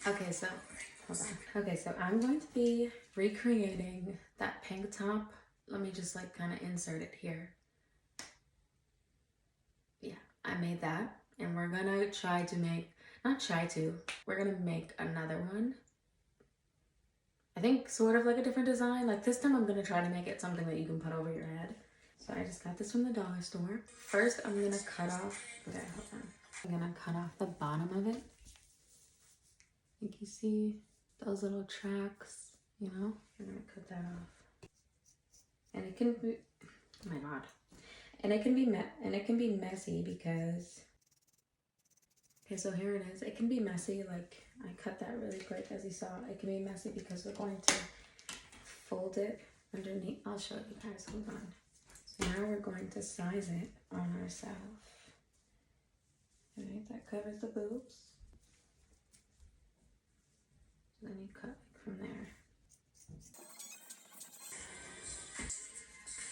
Okay, so hold on. Okay, so I'm going to be recreating that pink top. Let me just like kind of insert it here. Yeah, I made that, and we're gonna try to make, not try to, we're gonna make another one. I think sort of like a different design. Like this time I'm gonna try to make it something that you can put over your head. So I just got this from the dollar store. First, I'm gonna cut off, okay, hold on. I'm gonna cut off the bottom of it. I think you see those little tracks, you know? I'm gonna cut that off. And it can be, oh my God. And it can be messy because, okay, so here it is. It can be messy, like I cut that really quick as you saw. It can be messy because we're going to fold it underneath. I'll show you guys, hold on. So now we're going to size it on ourselves. Alright, that covers the boobs. So then you cut like from there.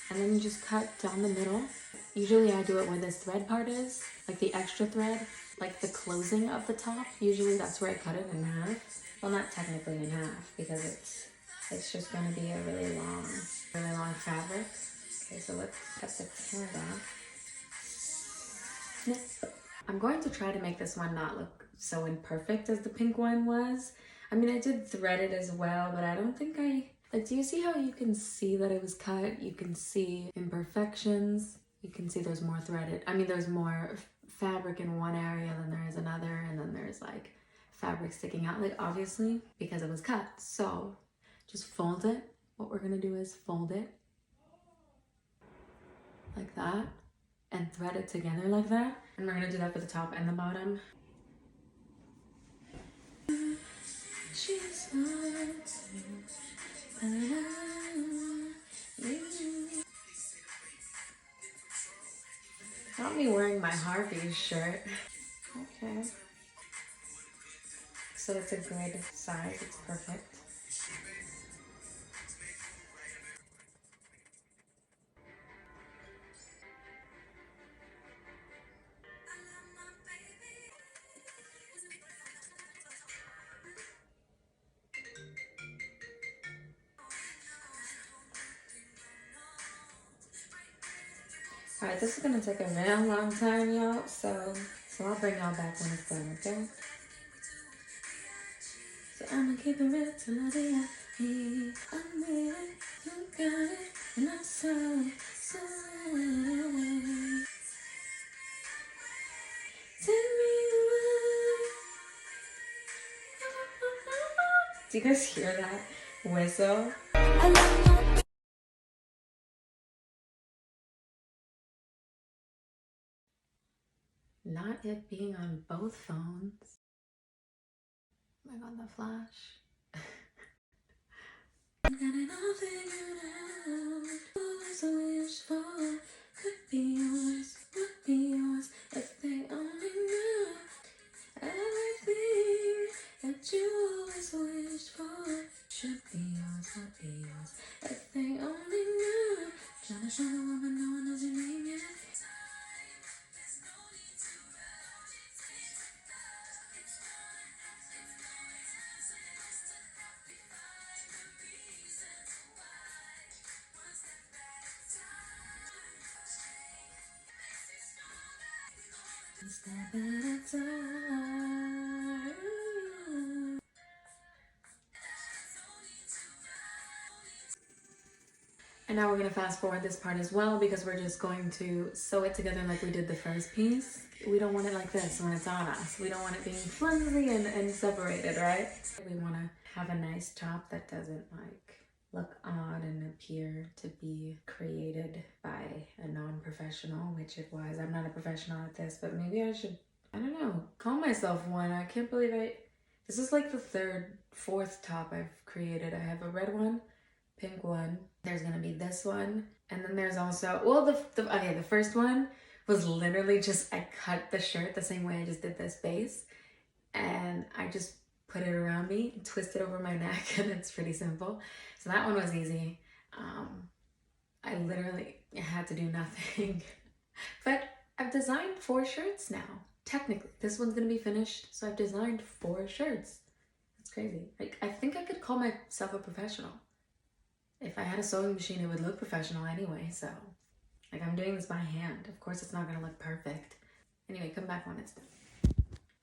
And then you just cut down the middle. Usually I do it where this thread part is, like the extra thread, like the closing of the top. Usually that's where I cut it in half. Well, not technically in half because it's just gonna be a really long fabric. Okay, so let's cut the thread off. I'm going to try to make this one not look so imperfect as the pink one was. I mean, I did thread it as well, but I don't think like, do you see how you can see that it was cut? You can see imperfections. You can see there's more threaded. I mean, there's more fabric in one area than there is another, and then there's like fabric sticking out, like obviously because it was cut. So just fold it. What we're gonna do is fold it like that and thread it together like that. And we're gonna do that for the top and the bottom. I'll be wearing my Harvey shirt. Okay. So it's a good size, it's perfect. Alright, this is gonna take a real long time, y'all, so I'll bring y'all back when it's done, okay? So I'ma keep it real till I die. I'm with it, you got it, and I'm so take me away. Do you guys hear that whistle? Not it being on both phones. Oh my God, the flash. Got it all figured out. Always a wish for could be yours, would be yours if they only knew everything that you always wished for. Should be yours, would be yours if they only knew. Trying to show the woman no one knows your name yet. Step at a time. And now we're gonna fast forward this part as well because we're just going to sew it together like we did the first piece. We don't want it like this when it's on us. We don't want it being flimsy and separated, right? We wanna have a nice top that doesn't like look odd and appear to be created by a non-professional, which it was. I'm not a professional at this, but maybe I should, I don't know, call myself one. I can't believe this is like the fourth top I've created. I have a red one, pink one. There's gonna be this one. And then there's also, well, the first one was literally just, I cut the shirt the same way I just did this base. And I just put it around me, twist it over my neck, and it's pretty simple. So that one was easy. I literally had to do nothing. But I've designed 4 shirts now. Technically, this one's gonna be finished, so I've designed 4 shirts. It's crazy. Like, I think I could call myself a professional. If I had a sewing machine, it would look professional anyway, so. Like, I'm doing this by hand. Of course, it's not gonna look perfect. Anyway, come back when it's done.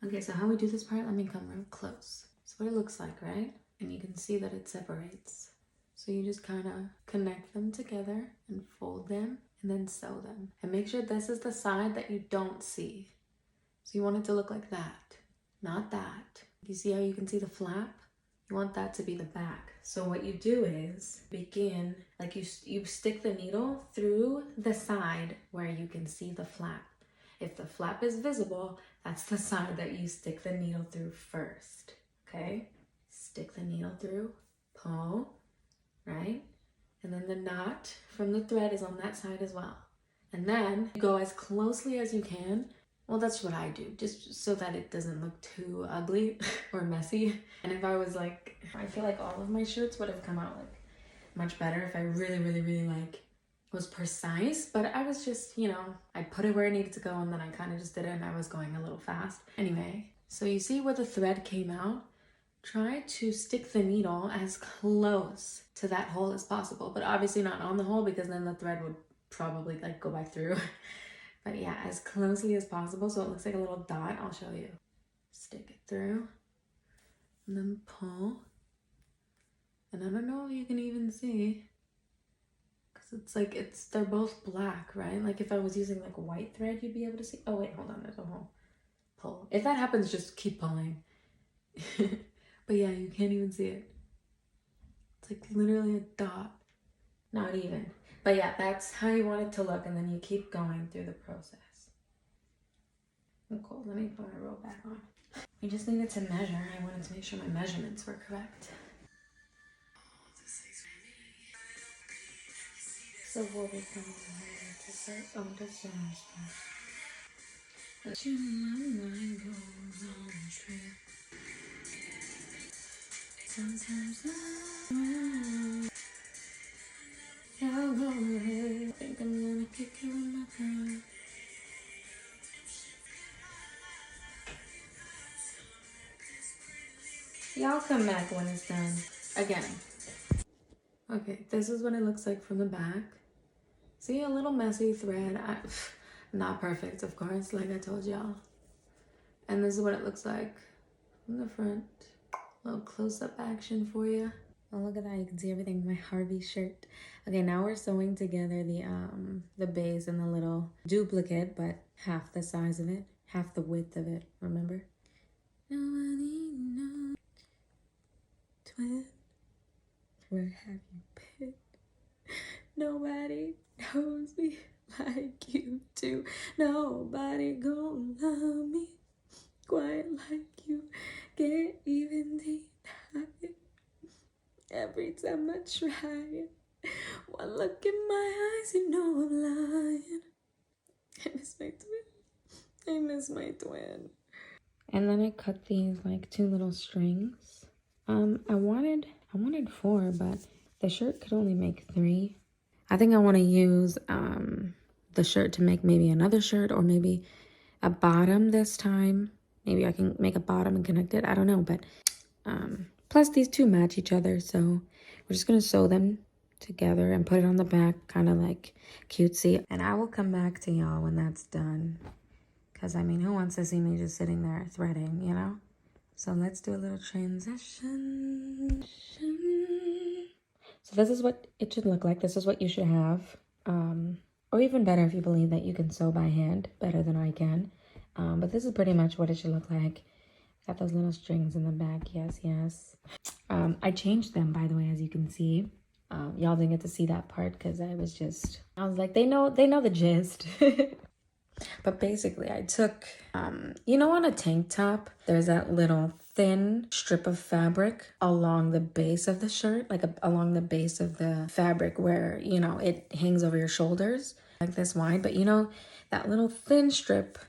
Okay, so how we do this part, let me come real close. That's what it looks like, right? And you can see that it separates. So you just kind of connect them together and fold them and then sew them. And make sure this is the side that you don't see. So you want it to look like that, not that. You see how you can see the flap? You want that to be the back. So what you do is begin, like you stick the needle through the side where you can see the flap. If the flap is visible, that's the side that you stick the needle through first, okay? Stick the needle through, pull, right? And then the knot from the thread is on that side as well. And then you go as closely as you can. Well, that's what I do, just so that it doesn't look too ugly or messy. And if I was like, I feel like all of my shirts would have come out like much better if I really, really, really like was precise, but I was just, you know, I put it where it needed to go and then I kind of just did it and I was going a little fast. Anyway, so you see where the thread came out? Try to stick the needle as close to that hole as possible, but obviously not on the hole because then the thread would probably like go back through. But yeah, as closely as possible so it looks like a little dot. I'll show you. Stick it through and then pull. And I don't know if you can even see. It's like, they're both black, right? Like if I was using like white thread, you'd be able to see. Oh wait, hold on, there's a hole. Pull. If that happens, just keep pulling. But yeah, you can't even see it. It's like literally a dot. Not even. But yeah, that's how you want it to look, and then you keep going through the process. Oh, cool, let me put my robe back on. We just needed to measure. I wanted to make sure my measurements were correct. So what we come to say, oh, this one is fun. But you know my mind goes on a trip. Sometimes I'll go ahead. Think I'm gonna kick you in my car. Y'all come back when it's done. Again. Okay, this is what it looks like from the back. See, a little messy thread. Not perfect, of course, like I told y'all. And this is what it looks like from the front. A little close-up action for you. Oh, look at that. You can see everything. My Harvey shirt. Okay, now we're sewing together the base and the little duplicate, but half the size of it, half the width of it, remember? Nobody knows. Twin, where have you been? Nobody knows me like you do. Nobody gonna love me quite like you. Can't even deny it. Every time I try it, one look in my eyes, you know I'm lying. I miss my twin. I miss my twin. And then I cut these like 2 little strings. I wanted 4, but the shirt could only make 3. I think I want to use the shirt to make maybe another shirt or maybe a bottom this time. Maybe I can make a bottom and connect it. I don't know, but plus these 2 match each other, so we're just gonna sew them together and put it on the back, kind of like cutesy. And I will come back to y'all when that's done, because I mean, who wants to see me just sitting there threading, you know? So let's do a little transition. So this is what it should look like. This is what you should have. Or even better if you believe that you can sew by hand better than I can. But this is pretty much what it should look like. Got those little strings in the back. Yes, yes. I changed them, by the way, as you can see. Y'all didn't get to see that part because I was like, they know the gist. But basically, I took, you know, on a tank top, there's that little thin strip of fabric along the base of the shirt, like along the base of the fabric where, you know, it hangs over your shoulders like this wide. But, you know, that little thin strip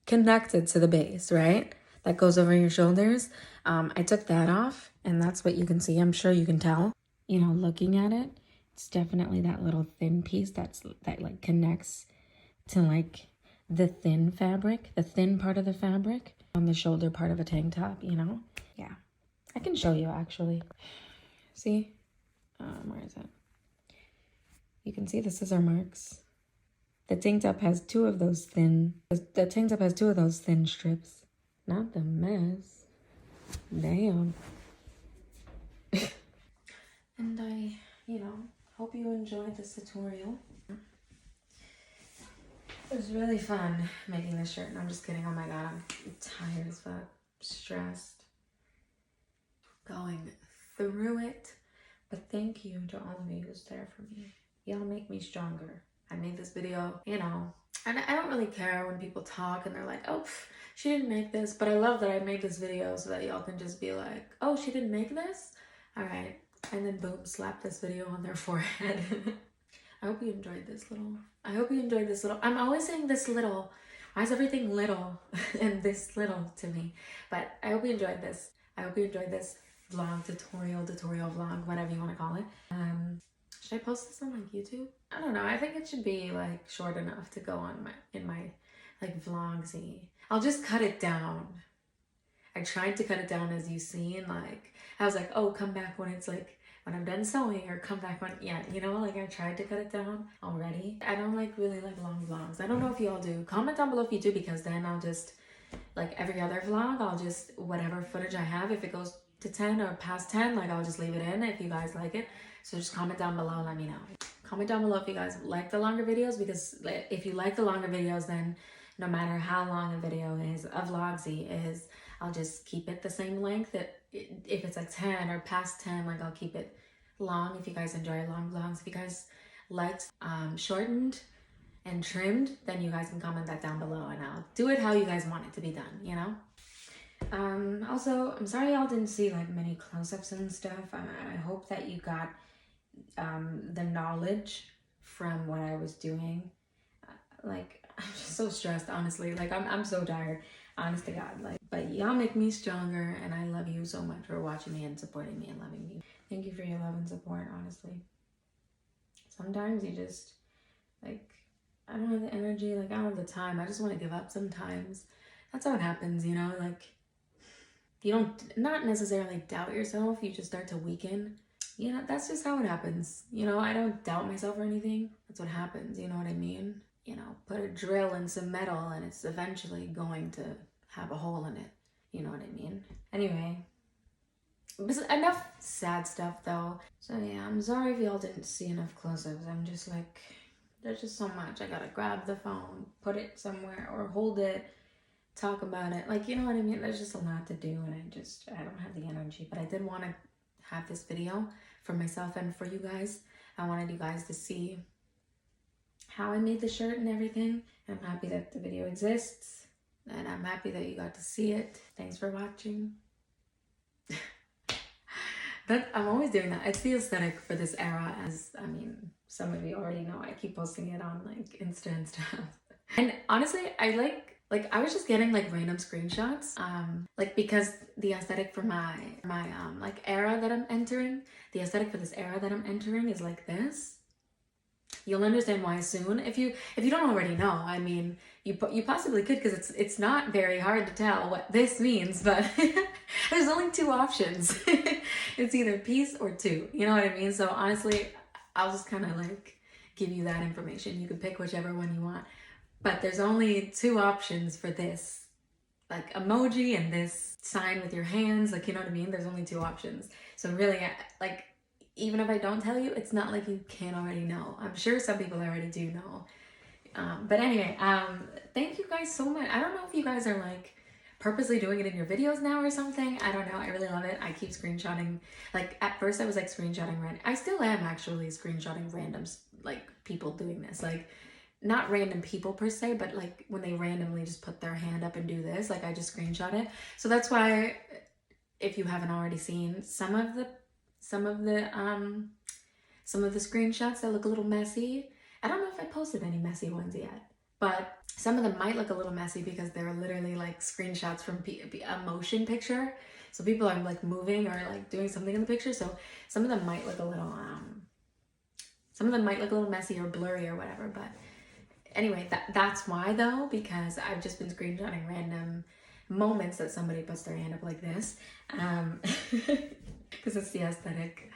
connected to the base, right? That goes over your shoulders. I took that off, and that's what you can see. I'm sure you can tell, you know, looking at it. It's definitely that little thin piece that like connects to like the thin fabric, the thin part of the fabric on the shoulder part of a tank top, you know? Yeah. can show you actually. See? Where is it? You can see the scissor marks. The tank top has two of those thin, the tank top has two of those thin strips. Not the mess. Damn. And I, hope you enjoyed this tutorial. It was really fun making this shirt. And I'm just kidding. Oh my god, I'm tired as fuck. Stressed. Going through it. But thank you to all of you who's there for me. Y'all make me stronger. I made this video, and I don't really care when people talk and they're like, oh, she didn't make this. But I love that I made this video so that y'all can just be like, oh, she didn't make this? All right. And then boom, slap this video on their forehead. I hope you enjoyed this little. I'm always saying this little. Why is everything little and this little to me? But I hope you enjoyed this. I hope you enjoyed this vlog, tutorial vlog, whatever you want to call it. Should I post this on like YouTube? I don't know. I think it should be like short enough to go on in my like vlogsy. I'll just cut it down. I tried to cut it down, as you've seen. Like I was like, oh, come back when it's like when I'm done sewing, or come back when like I tried to cut it down already. I don't really like long vlogs. I don't know if you all do. Comment down below if you do, because then I'll just like every other vlog, I'll just whatever footage I have, if it goes to 10 or past 10, like I'll just leave it in if you guys like it. So just comment down below and let me know. Comment down below if you guys like the longer videos, because if you like the longer videos, then no matter how long a video is, a vlogsy is, I'll just keep it the same length. If it's like 10 or past 10, like I'll keep it long if you guys enjoy long vlogs. If you guys liked shortened and trimmed, then you guys can comment that down below and I'll do it how you guys want it to be done, Also, I'm sorry y'all didn't see like many close-ups and stuff. I hope that you got the knowledge from what I was doing. Like, I'm just so stressed, honestly. Like, I'm so tired, honest to God. Like, but y'all make me stronger, and I love you so much for watching me and supporting me and loving me. Thank you for your love and support, honestly. Sometimes you just, like, I don't have the energy, like, I don't have the time. I just want to give up sometimes. That's how it happens, like, you don't, not necessarily doubt yourself, you just start to weaken. That's just how it happens. I don't doubt myself or anything. That's what happens, you know what I mean? Put a drill in some metal and it's eventually going to have a hole in it. You know what I mean? Anyway, enough sad stuff though. So yeah, I'm sorry if y'all didn't see enough close-ups. I'm just like, there's just so much. I gotta grab the phone, put it somewhere, or hold it, talk about it. Like, you know what I mean? There's just a lot to do, and I don't have the energy. But I did want to have this video for myself and for you guys. I wanted you guys to see how I made the shirt and everything. I'm happy that the video exists, and I'm happy that you got to see it. Thanks for watching. I'm always doing that. It's the aesthetic for this era, as some of you already know. I keep posting it on like Insta and stuff. And honestly, I I was just getting like random screenshots, because the aesthetic for my era that I'm entering, the aesthetic for this era that I'm entering is like this. You'll understand why soon. If you don't already know, you possibly could, because it's not very hard to tell what this means, but there's only two options. It's either piece or two, you know what I mean? So honestly, I'll just kind of like give you that information. You can pick whichever one you want. But there's only two options for this, like emoji and this sign with your hands, like, you know what I mean? There's only two options. So really, like, even if I don't tell you, it's not like you can't already know. I'm sure some people already do know. But anyway, thank you guys so much. I don't know if you guys are like purposely doing it in your videos now or something. I don't know. I really love it. I keep screenshotting. Like at first I was like screenshotting I still am actually screenshotting random like people doing this. Like, not random people per se, but like when they randomly just put their hand up and do this, like I just screenshot it. So that's why, if you haven't already seen some of the screenshots that look a little messy. I don't know if I posted any messy ones yet, but some of them might look a little messy because they're literally like screenshots from a motion picture. So people are like moving or like doing something in the picture. So some of them might look a little, messy or blurry or whatever, but anyway, that's why though, because I've just been screenshotting random moments that somebody puts their hand up like this. because it's the aesthetic.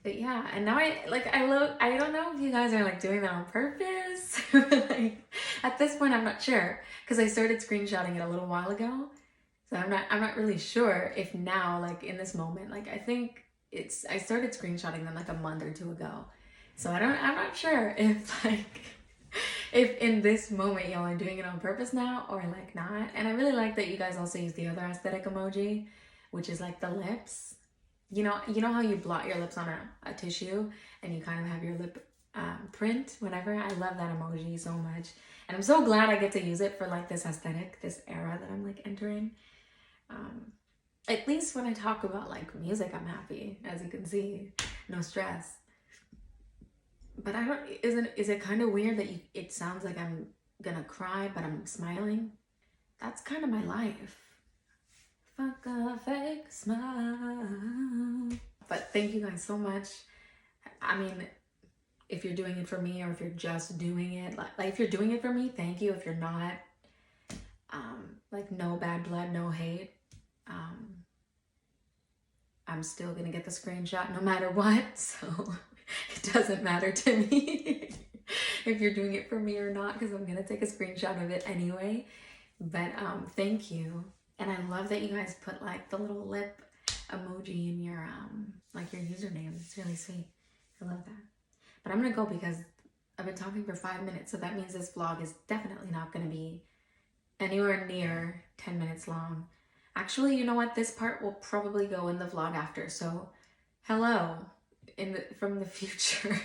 But yeah, and now I don't know if you guys are like doing that on purpose. Like, at this point, I'm not sure because I started screenshotting it a little while ago. So I'm not really sure if now, like in this moment, like I started screenshotting them like a month or two ago. So I'm not sure if like, if in this moment y'all are doing it on purpose now or like not. And I really like that you guys also use the other aesthetic emoji, which is like the lips. You know how you blot your lips on a tissue and you kind of have your lip print, whatever. I love that emoji so much. And I'm so glad I get to use it for like this aesthetic, this era that I'm like entering. At least when I talk about like music, I'm happy, as you can see, no stress. But is it kind of weird that it sounds like I'm gonna cry, but I'm smiling? That's kind of my life. Fuck a fake smile. But thank you guys so much. I mean, if you're doing it for me or if you're just doing it, like if you're doing it for me, thank you. If you're not, like no bad blood, no hate. I'm still gonna get the screenshot no matter what, so it doesn't matter to me if you're doing it for me or not, because I'm gonna take a screenshot of it anyway. But thank you. And I love that you guys put like the little lip emoji in your like your username. It's really sweet. I love that. But I'm gonna go because I've been talking for 5 minutes, so that means this vlog is definitely not gonna be anywhere near 10 minutes long. Actually, you know what? This part will probably go in the vlog after. So, hello from the future.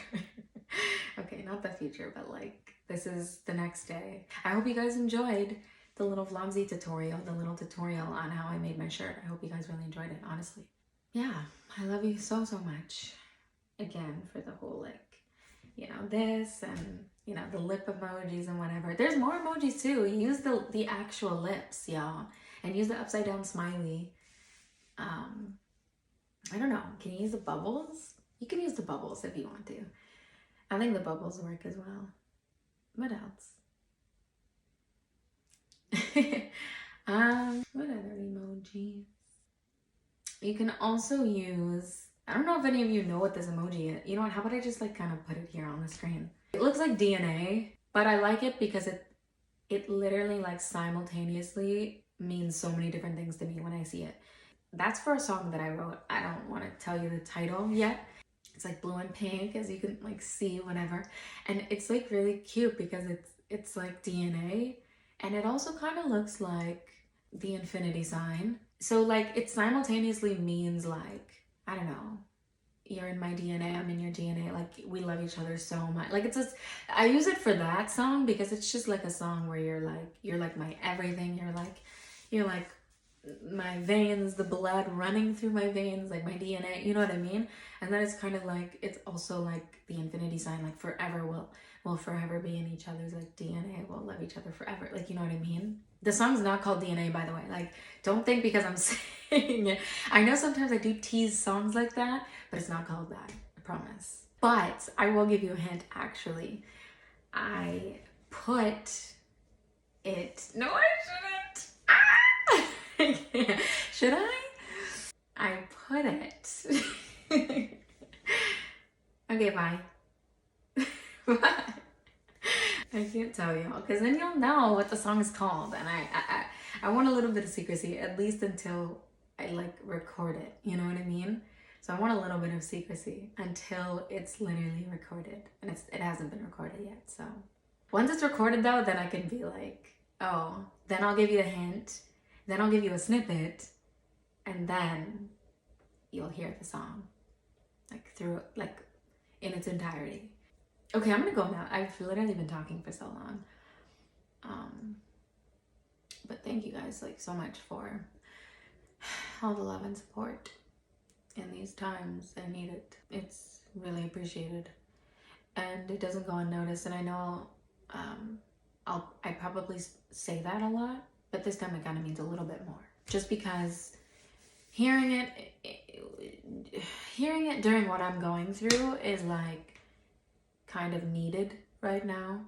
Okay, not the future, but like this is the next day. I hope you guys enjoyed the little Vlogzy tutorial, the little tutorial on how I made my shirt. I hope you guys really enjoyed it, honestly. Yeah, I love you so, so much. Again, for the whole like, you know, this and, you know, the lip emojis and whatever. There's more emojis too. Use the actual lips, y'all. And use the upside down smiley. I don't know. Can you use the bubbles? You can use the bubbles if you want to. I think the bubbles work as well. What else? What other emojis? You can also use, I don't know if any of you know what this emoji is. You know what? How about I just like kind of put it here on the screen? It looks like DNA, but I like it because it literally like simultaneously means so many different things to me when I see it. That's for a song that I wrote. I don't want to tell you the title yet. It's like blue and pink, as you can like see whenever. And it's like really cute because it's like DNA. And it also kind of looks like the infinity sign. So like it simultaneously means like, I don't know, you're in my DNA, I'm in your DNA, like we love each other so much. Like it's just, I use it for that song because it's just like a song where you're like my everything. You're like my veins, the blood running through my veins, like my DNA, you know what I mean? And then it's kind of like, it's also like the infinity sign, like forever we'll forever be in each other's like DNA, we'll love each other forever, like, you know what I mean? The song's not called DNA, by the way. Like, don't think because I'm saying it. I know sometimes I do tease songs like that, but it's not called that, I promise. But I will give you a hint, actually. I put it, no I shouldn't. Ah! Should I? I put it. Okay, bye. Bye. I can't tell y'all because then you'll know what the song is called, and I want a little bit of secrecy, at least until I like record it. You know what I mean? So I want a little bit of secrecy until it's literally recorded, and it hasn't been recorded yet. So once it's recorded though, then I can be like, oh, then I'll give you a hint. Then I'll give you a snippet, and then you'll hear the song, like through, like in its entirety. Okay, I'm gonna go now. I've literally been talking for so long. But thank you guys like so much for all the love and support in these times. I need it. It's really appreciated, and it doesn't go unnoticed. And I know I probably say that a lot, but this time it kind of means a little bit more, just because hearing it during what I'm going through is like kind of needed right now.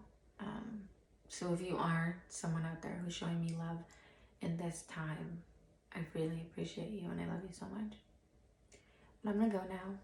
So if you are someone out there who's showing me love in this time, I really appreciate you and I love you so much. But I'm gonna go now.